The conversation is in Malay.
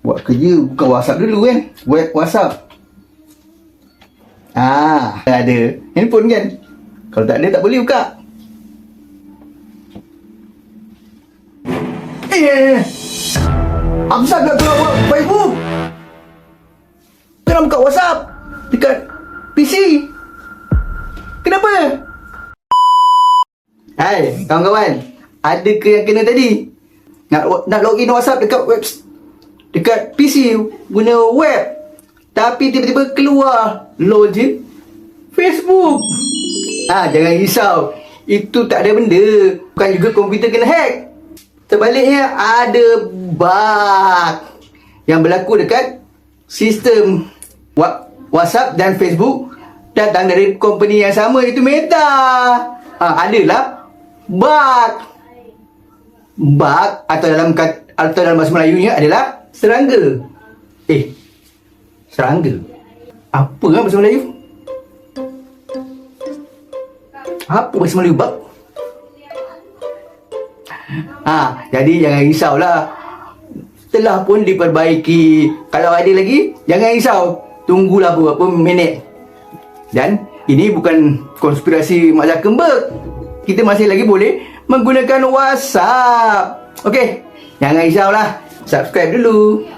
Buat kerja buka WhatsApp dulu kan. Web WhatsApp. Ada handphone kan. Kalau tak ada tak boleh buka. Amsal nak keluar buat Facebook. Kena buka WhatsApp dekat PC. Kenapa? Hai kawan-kawan, ada ke yang kena tadi? Nak login WhatsApp dekat PC guna web, tapi tiba-tiba keluar login Facebook. Jangan risau, itu tak ada benda. Bukan juga komputer kena hack. Terbaliknya ada bug yang berlaku dekat sistem WhatsApp dan Facebook, datang dari company yang sama, itu Meta. Adalah bug atau dalam bahasa Melayunya adalah serangga. Serangga apa kan bahasa Melayu? Apa bahasa Melayu bug? Jadi jangan risaulah, telah pun diperbaiki. Kalau ada lagi, jangan risau, tunggulah beberapa minit. Dan ini bukan konspirasi Mak Zuckerberg. Kita masih lagi boleh menggunakan WhatsApp. Okey, jangan risaulah, subscribe dulu.